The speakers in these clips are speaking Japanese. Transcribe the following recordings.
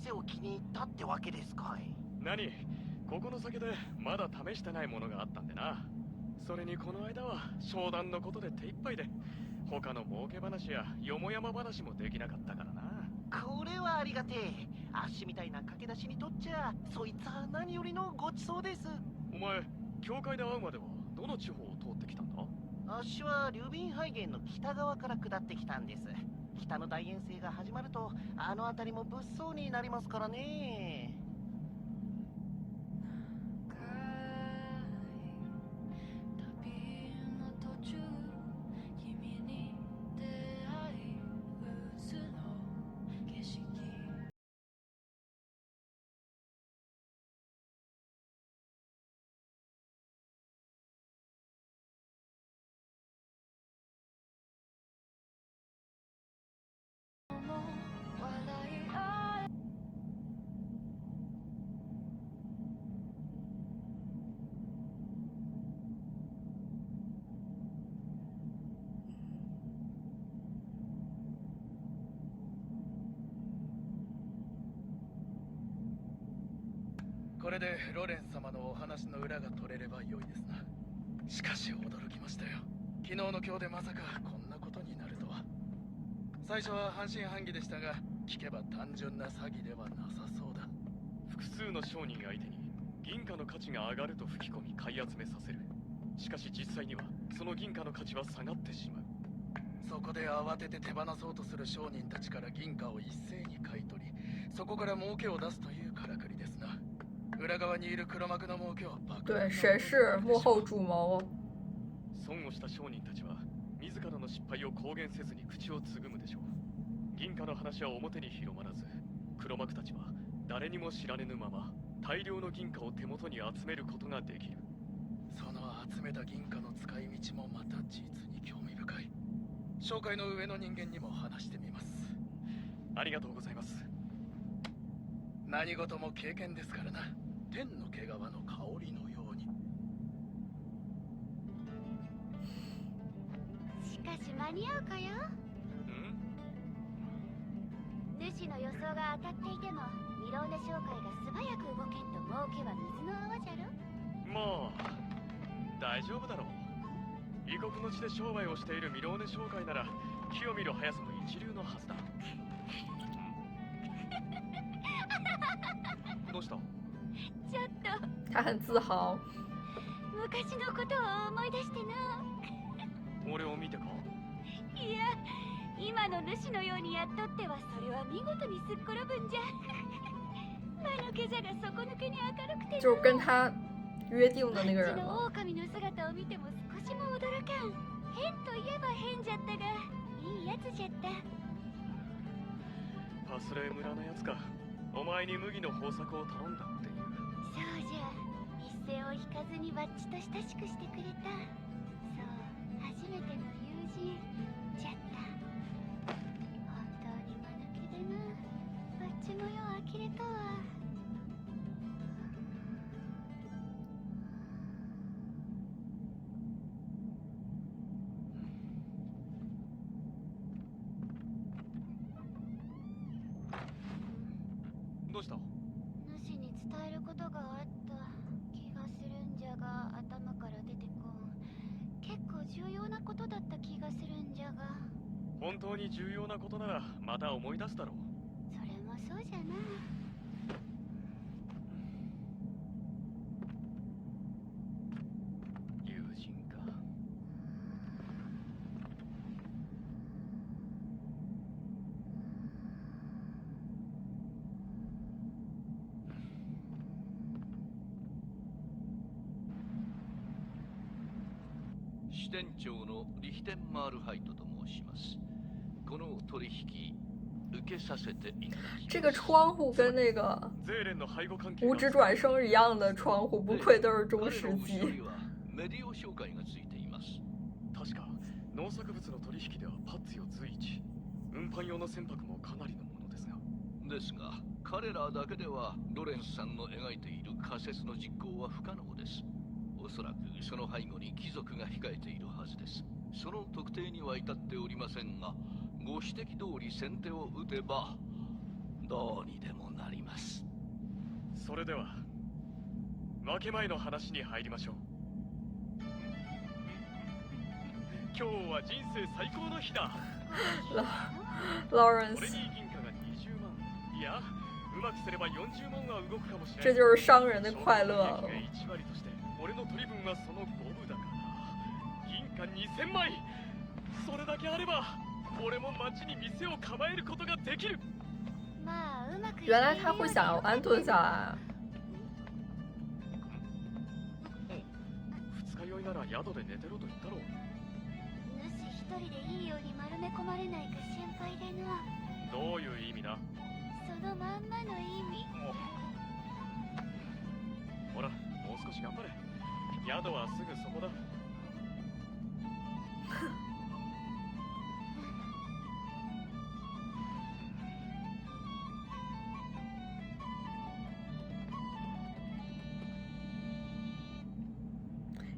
店を気に入ったってわけですかい。何、ここの酒でまだ試してないものがあったんでな。それにこの間は商談のことで手一杯で、他の儲け話やよもやま話もできなかったからな。これはありがてえ。あっしみたいな駆け出しにとっちゃ、そいつは何よりのごちそうです。お前、教会で会うまではどの地方を通ってきたんだ？あっしはリュビンハイゲンの北側から下ってきたんです。北の大遠征が始まると、あの辺りも物騒になりますからね。これでロレンス様のお話の裏が取れれば良いですな。しかし驚きましたよ。昨日の今日でまさかこんなことになるとは。最初は半信半疑でしたが、聞けば単純な詐欺ではなさそうだ。複数の商人相手に銀貨の価値が上がると吹き込み買い集めさせる。しかし実際にはその銀貨の価値は下がってしまう。そこで慌てて手放そうとする商人たちから銀貨を一斉に買い取り、そこから儲けを出すというからくりですな。裏側にいる黒幕の儲けを对，谁是幕后主谋？損をした商人たちは自らの失敗を公言せずに口をつぐむでしょう。銀貨の話は表に広まらず、黒幕たちは誰にも知られぬまま大量の銀貨を手元に集めることができる。その集めた銀貨の使い道もまた実に興味深い。紹介の上の人間にも話してみます。ありがとうございます。何事も経験ですからな。天の毛皮の香りのように。しかし間に合うかよ。主の予想が当たっていても、ミローネ商会が素早く動けんと儲けは水の泡じゃろ。もう大丈夫だろう。異国の地で商売をしているミローネ商会なら木を見る速さも一流のはずだ。どうした？ちょっと他很自豪。昔のことを思い出してな。俺を見てか？いや、今の主のようにやっとってはそれは見事にすっ転ぶんじゃ。間抜けじゃが底抜けに明るくてな。就是跟他约定的那个人あっちの吗？狼の姿を見ても少しも驚かん。変といえば変じゃったが、いいやつじゃった。パスレー村のやつか。お前に麦の豊作を頼んだっていう。そうじゃ、一線を引かずにバッチと親しくしてくれた。そう、初めての友人じゃった。本当に間抜けでな。バッチのよう呆れたわ。どうした？主に伝えることがあった気がするんじゃが、頭から出てこん。結構重要なことだった気がするんじゃが。本当に重要なことならまた思い出すだろう。それもそうじゃな。友人か。支店長のリヒテンマールハイトと申します。この取引受けさせていただきます。这个窗户跟那个ゼーレンの背後関係无职转生一样的窗户，不愧都是中世彼の後ろ纪に。はメディオ商会がついています。確か農作物の取引ではパッツィを随一、運搬用の船舶もかなりのものですが。ですが、彼らだけではロレンスさんの描いている仮説の実行は不可能です。おそらくその背後に貴族が控えているはずです。その特定には至っておりませんが、ご指摘通り先手を打てばどうにでもなります。それでは分け前の話に入りましょう。今日は人生最高の日だ。Lawrence，俺に銀貨が20万、いやうまくすれば40万は動くかもしれない。这就是商人的快乐。1割として俺の取り分はその5分だから銀貨2000枚。それだけあれば俺も町に店を構えることができる。まあうまくいっている原来他会想要安顿下来。二日酔いなら宿で寝てろと言ったろう。主一人でいいように丸め込まれないか心配での。どういう意味だ。そのまんまの意味。ほらもう少し頑張れ。宿はすぐそこだ。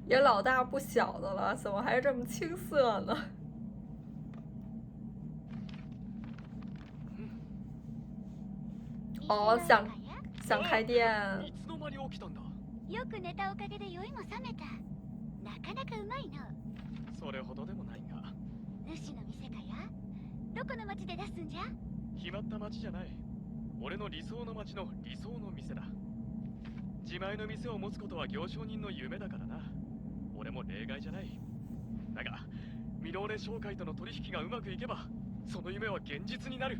也老大不小的了，怎么还这么青涩呢？哦，想开店。いつの間に起きたんだ。よく寝たおかげで酔いも覚めた。なかなかうまいの。それほどでもないが。主の店かや。どこの町で出すんじゃ。決まった町じゃない。俺の理想の町の理想の店だ。自前の店を持つことは行商人の夢だからな。俺も例外じゃない。だがミローレ商会との取引がうまくいけばその夢は現実になる。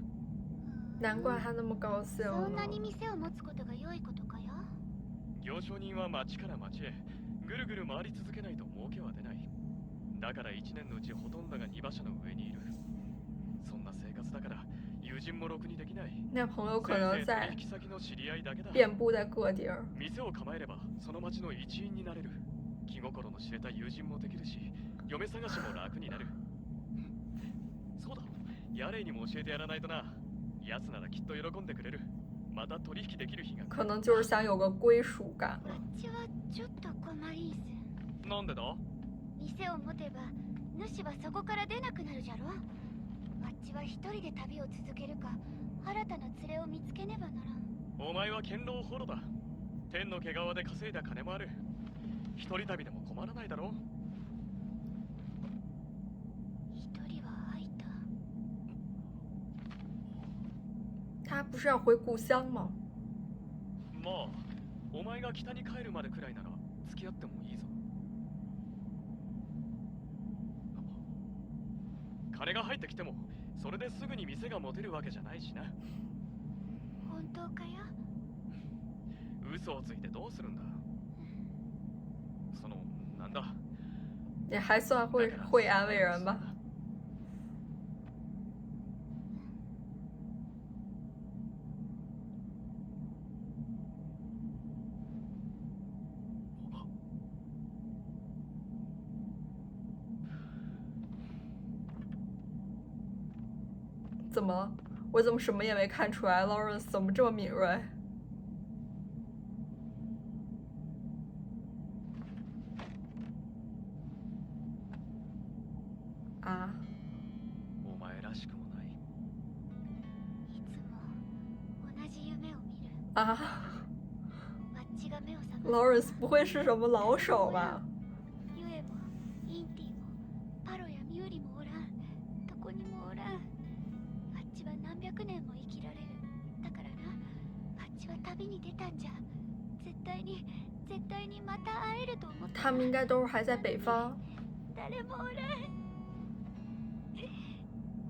难怪他那么高兴そんな呢。に店を持つことが良いことかや。行商人は町から町へぐるぐる回り続けないと儲けは出ない。だから1年のうちほとんどが荷馬車の上にいる。そんな生活だから友人もろくにできない。那朋友可能在取引先の知り合いだけだ。遍布在各地儿。店を構えればその町の一員になれる。気心の知れた友人もできるし嫁探しも楽になる。そうだ、ヤレイにも教えてやらないとな。奴ならきっと喜んでくれる。また取引できる日が。可能就是想有个归属感。わっちはちょっと困りんす。なんでだ。店を持てば主はそこから出なくなるじゃろ。わっちは一人で旅を続けるか新たな連れを見つけねばならん。お前は堅牢ホロだ。天の毛皮で稼いだ金もある。一人旅でも困らないだろう。一人は空いた。他不是要回故乡吗？まあお前が北に帰るまでくらいなら付き合ってもいいぞ。金が入ってきてもそれですぐに店が持てるわけじゃないしな。本当かや。嘘をついてどうするんだ。そのなんだ。也还算会安慰人吧。怎么了？我怎么什么也没看出来？Lawrence 怎么这么敏锐？啊？お前らしくもない。いつも同じ夢を見る。啊わっちが目を覚ます。 ？Lawrence 不会是什么老手吧？ユエもインティもパロやミューリもおらん。どこにもおらん。わっちは何百年も生きられる。だからな、わっちは旅に出たんじゃ。絶対にまた会えると思った。他们应该都是还在北方。誰もおらん。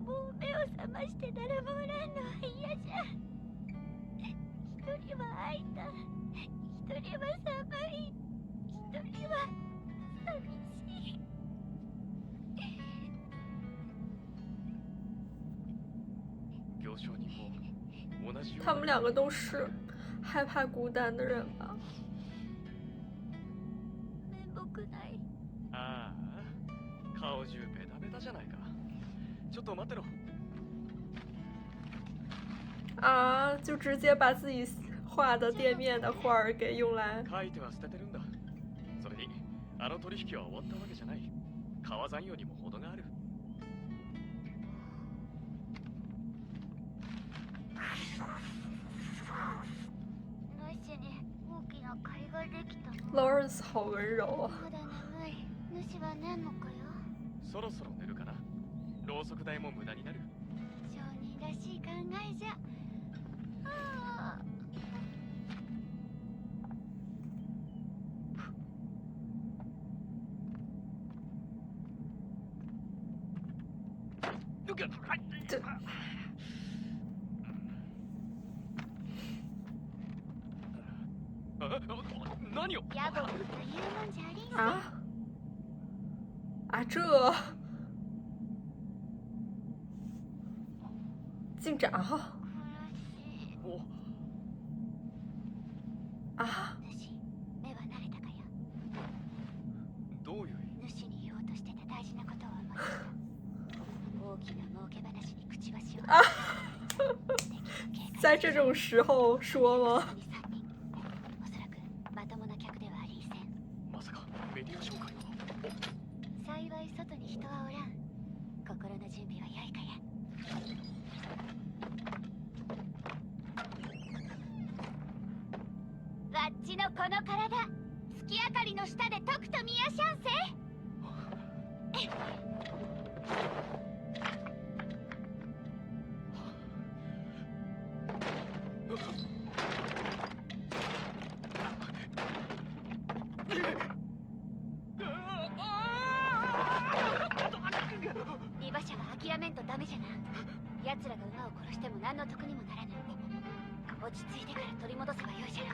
もう目を覚まして誰もおらんのは嫌じゃ。一人は空いた。一人は寒い。一人は寂しい。行商人も同じような。他们两个都是害怕孤单的人吧？面目ない。ああ、顔中ベタベタじゃないか。ちょっと待ってろ。啊，就直接把自己画的店面的画儿给用来。書いては捨ててるんだ。それにあの取引は終わったわけじゃない。川残業にも程がある。会ができたの。 Lawrence 好温柔啊。まだ眠い。主は寝んのかよ。そろそろ寝るかな。ろうそく代も無駄になる。商人らしい考えじゃ。はあ。这何を。野暮というもんじゃありんせん。啊啊这进展哈苦しい。お啊主、目は慣れたかよ。どういう意味。主に言おうとしてた大事なことを思い出した。大きな儲け話に口走を。啊在这种时候说吗？おそらくまともな客ではありんせん。まさかメディア紹介は。幸い外に人はおらん。心の準備は良いかや。わっちのこの体、月明かりの下でとくと見やしゃんせ。リバ社は諦めんとダメじゃな。奴らが馬を殺しても何の得にもならぬ。落ち着いてから取り戻せばよいじゃろ。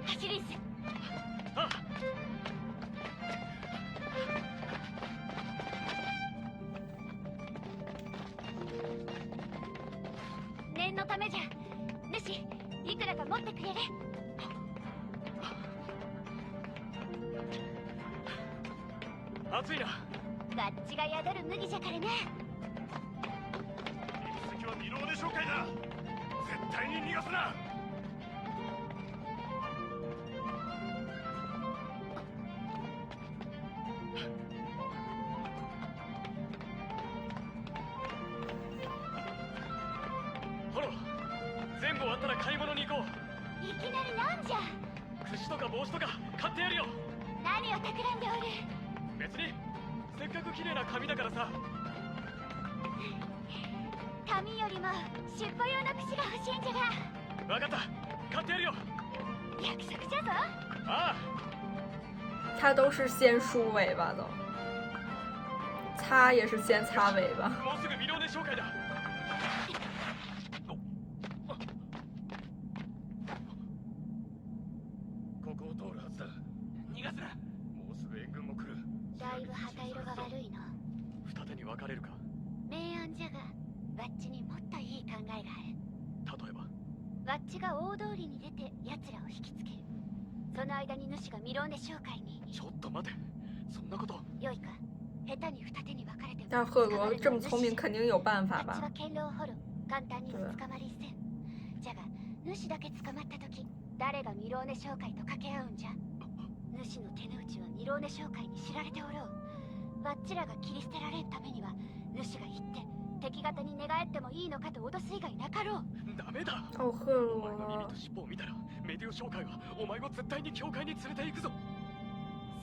走りんせ。あ念のためじゃ。主、いくらか持ってくれれ。熱いな。バッチが宿る麦じゃからな。行き先はミローネ紹介だ。絶対に逃がすな。ほら、全部終わったら買い物に行こう。いきなりなんじゃ。櫛とか帽子とか買ってやるよ。何を企んでおる。別にせっかく綺麗な髪だからさ。髪よりも尻尾用の櫛が欲しいんじゃが。分かった、買ってやるよ。約束じゃぞ。ああ。他都是先梳尾巴的，擦也是先擦尾巴。もうすぐミローネ紹介だ。ここを通るはずだ。逃がすな。もうすぐ援軍も来る。だいぶ旗色が悪いの。二手に分かれるか。明暗じゃが、ワッチにもっといい考えがある。例えば。ワッチが大通りに出て奴らを引きつける。その間に主がミローネ紹介に。ちょっと待て。そんなこと。よいか。下手に二手に分かれても。但是赫罗这么聪明，肯定有办法ワッチは吧？堅牢を掘る。簡単には捕まりせん。じゃが、主だけ捕まった時、誰がミローネ紹介と掛け合うんじゃ。主の手の内はミローネ紹介に知られておろう。ワッチらが切り捨てられんためには、主が言って敵方に寝返ってもいいのかと脅す以外なかろう。ダメだ。哦，赫お前の耳罗と尻尾を見たらメディオ紹介はお前を絶対に教会に連れて行くぞ。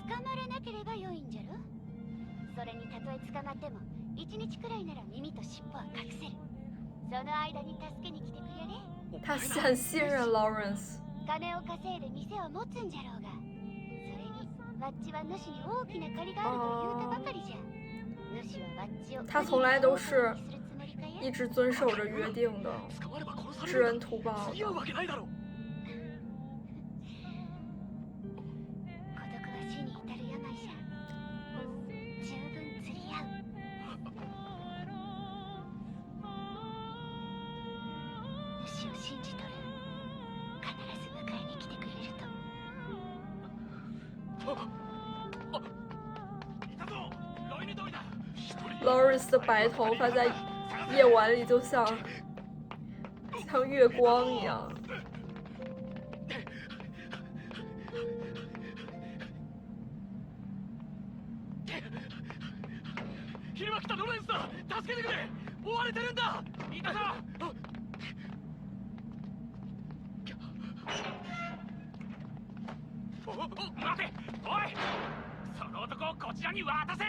捕まらなければ良いんじゃろ。それにたとえ捕まっても1日くらいなら耳と尻尾は隠せる。その間に助けに来てくれれ。他很信任 Lawrence。金を稼いで店を持つんじゃろうが。それにワッチは主に大きな借りがあると言うたばかりじゃ。主はワッチを他从来都是するつもりかや。一直遵守着约定的，捕まれば殺され知る。恩图报付き合う的。わけないだろう。孤独は死に至る病じゃ。十分釣り合う。主を信じとる。必ず迎えに来てくれると。いたぞ。ロイヌ通りだ。一人。 Lawrence 的白头发在夜晚里就像月光一样。助けてくれ。追われてるんだ。いたぞ。待て、おい、その男をこちらに渡せ。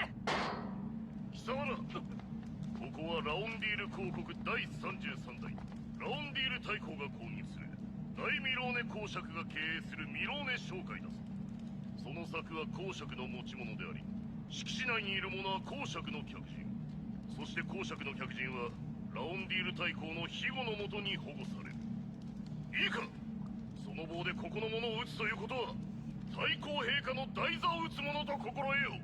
貴様ら、ここはラオンディール公国第33代ラオンディール大公が公認する大ミローネ公爵が経営するミローネ商会だぞ。その策は公爵の持ち物であり、敷地内にいる者は公爵の客人、そして公爵の客人はラオンディール大公の庇護のもとに保護される。いいか、その棒でここの者を撃つということは太公陛下の台座を撃つものと心得よう。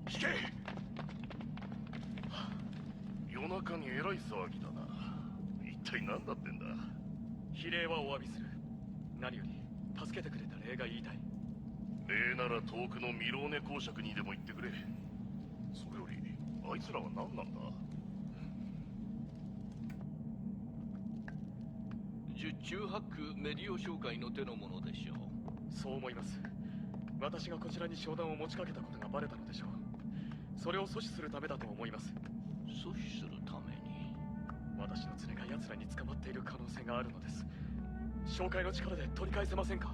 聞け。夜中にえらい騒ぎだな。一体何だってんだ。非礼はお詫びする。何より助けてくれた礼が言いたい。礼なら遠くのミローネ公爵にでも言ってくれ。それよりあいつらは何なんだ。十中八九メディオ商会の手のものでしょう。そう思います。私がこちらに商談を持ちかけたことがバレたのでしょう。それを阻止するためだと思います。阻止するために。私の連れが奴らに捕まっている可能性があるのです。商会の力で取り返せませんか。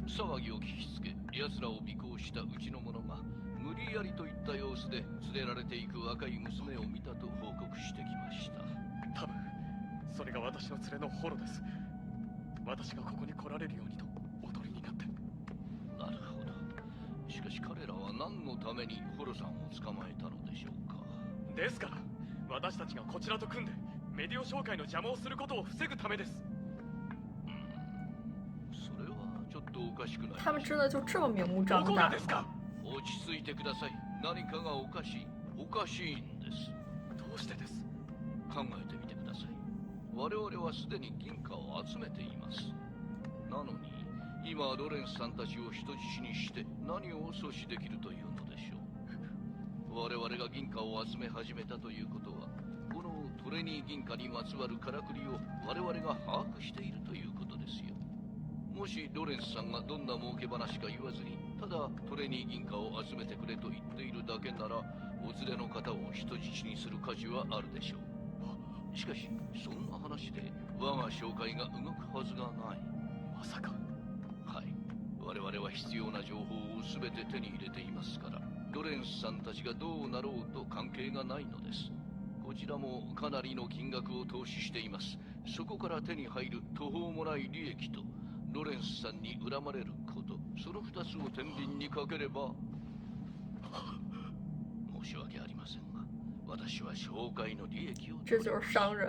騒ぎを聞きつけ、奴らを尾行したうちの者が無理やりといった様子で連れられていく若い娘を見たと報告してきました。多分それが私の連れのホロです。私がここに来られるようにとおとりになって。なるほど。しかし彼らは何のためにホロさんを捕まえたのでしょうか。ですから私たちがこちらと組んでメディオ商会の邪魔をすることを防ぐためです。それはちょっとおかしくない。他们真的就这么明目どこ张胆？がですか。落ち着いてください。何かがおかしい。おかしいんです。どうしてです。考えてみてください。我々はすでに銀貨を集めています。なのに今ロレンスさんたちを人質にして何を阻止できるというのでしょう。我々が銀貨を集め始めたということは、このトレニー銀貨にまつわるからくりを我々が把握しているということですよ。もしロレンスさんがどんな儲け話か言わずに、ただトレニー銀貨を集めてくれと言っているだけなら、お連れの方を人質にする価値はあるでしょう。しかしそんな話で我が商会が動くはずがない。まさか。はい、我々は必要な情報を全て手に入れていますから、ロレンスさんたちがどうなろうと関係がないのです。こちらもかなりの金額を投資しています。そこから手に入る途方もない利益とロレンスさんに恨まれること、その2つを天秤にかければ。申し訳ありませんが、私は商会の利益を这就是商人。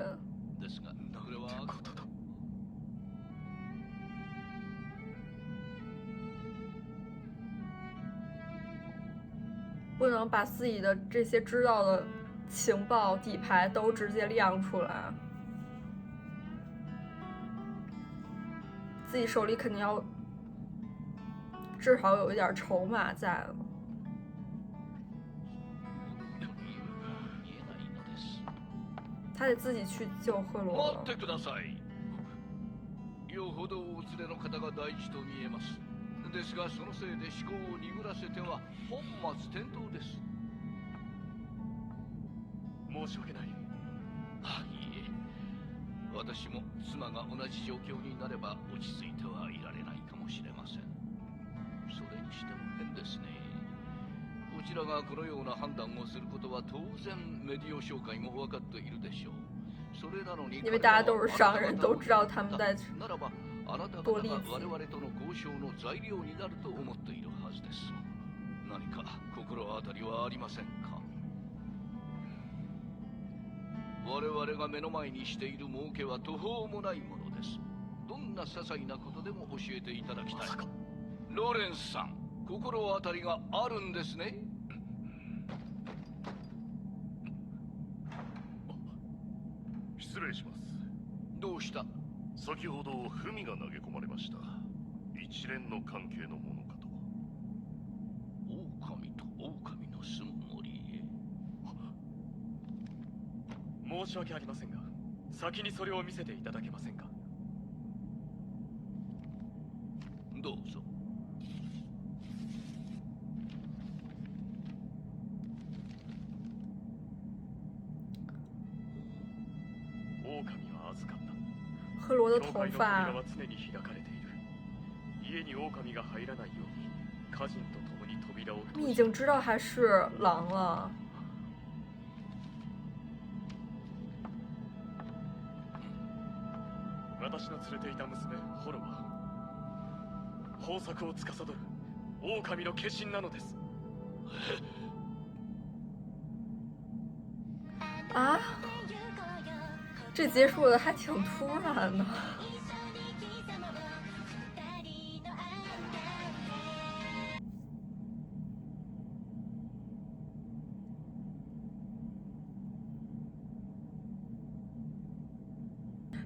ですが、これはことだ。不能把自己的这些知道的情报底牌都直接亮出来，自己手里肯定要至少有一点筹码在了。他得自己去救惠罗了。待ってください。よほどお連れの方が大事と見えます。ですがそのせいで思考を鈍らせては本末転倒です。申し訳ない。あ、いいえ。私も妻が同じ状況になれば落ち着いてはいられないかもしれません。それにしても変ですね。こちらがこのような判断をすることは当然メディオ商会も分かっているでしょう。それなのに因为大家都是商人，都知道他们在ならばあなた方が我々との交渉の材料になると思っているはずです。何か心当たりはありませんか。我々が目の前にしている儲けは途方もないものです。どんな些細なことでも教えていただきたい。ロレンスさん、心当たりがあるんですね。失礼します。どうした。先ほど文が投げ込まれました。一連の関係のものかと。狼と狼の住む森へ。申し訳ありませんが、先にそれを見せていただけませんか。どうぞ。預かった。赫罗的教头会の扉发は常に開かれている。家に狼が入らないように家人と共に扉を閉じ你已经知道他是狼了。私の連れていた娘ホロは豊作を司る狼の化身なのです。啊，这结束的还挺突然的。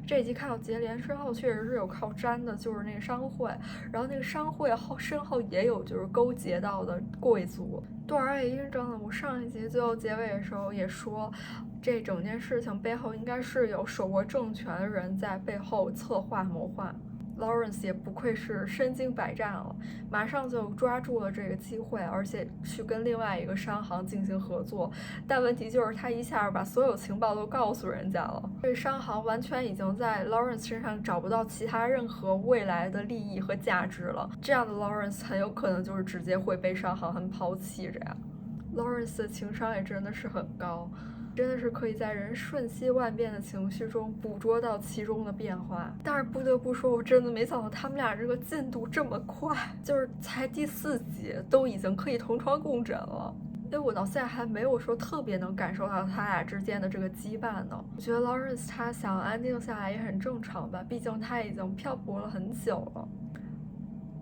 这一集看到结连身后确实是有靠山的，就是那个商会，然后那个商会身后也有就是勾结到的贵族。多尔也印证了我上一集最后结尾的时候也说，这整件事情背后应该是有手握政权的人在背后策划谋划。Lawrence 也不愧是身经百战了，马上就抓住了这个机会，而且去跟另外一个商行进行合作。但问题就是他一下把所有情报都告诉人家了，这商行完全已经在 Lawrence 身上找不到其他任何未来的利益和价值了。这样的 Lawrence 很有可能就是直接会被商行很抛弃这样。Lawrence 的情商也真的是很高。真的是可以在人瞬息万变的情绪中捕捉到其中的变化，但是不得不说，我真的没想到他们俩这个进度这么快，就是才第4集都已经可以同床共枕了。因为我到现在还没有说特别能感受到他俩之间的这个羁绊呢。我觉得 Lawrence 他想安定下来也很正常吧，毕竟他已经漂泊了很久了。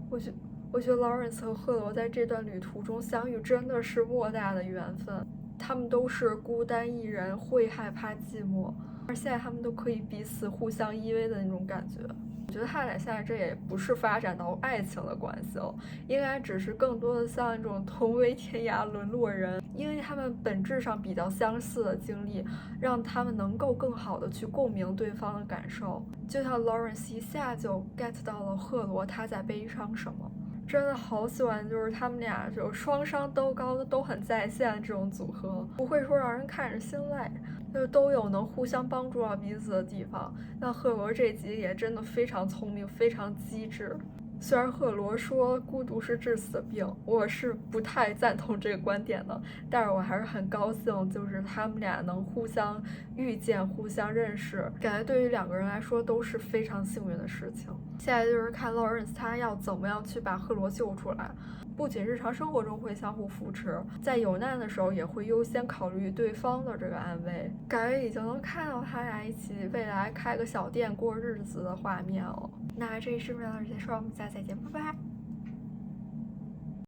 我觉得 Lawrence 和赫罗在这段旅途中相遇真的是莫大的缘分。他们都是孤单一人，会害怕寂寞，而现在他们都可以彼此互相依偎的那种感觉。我觉得他俩现在这也不是发展到爱情的关系了，应该只是更多的像一种同为天涯沦落人，因为他们本质上比较相似的经历，让他们能够更好的去共鸣对方的感受。就像 Lawrence 一下就 get 到了赫罗他在悲伤什么。真的好喜欢，就是他们俩就双商都高都很在线这种组合，不会说让人看着心累，就都有能互相帮助到彼此的地方。那赫罗这集也真的非常聪明，非常机智。虽然赫罗说孤独是致死的病，我是不太赞同这个观点的，但是我还是很高兴，就是他们俩能互相遇见、互相认识，感觉对于2个人来说都是非常幸运的事情。现在就是看 Lawrence 他要怎么样去把赫罗救出来，不仅日常生活中会相互扶持，在有难的时候也会优先考虑对方的这个安危，感觉已经能看到他俩一起未来开个小店过日子的画面了。那这视频到这结束，我们下次再见，拜拜。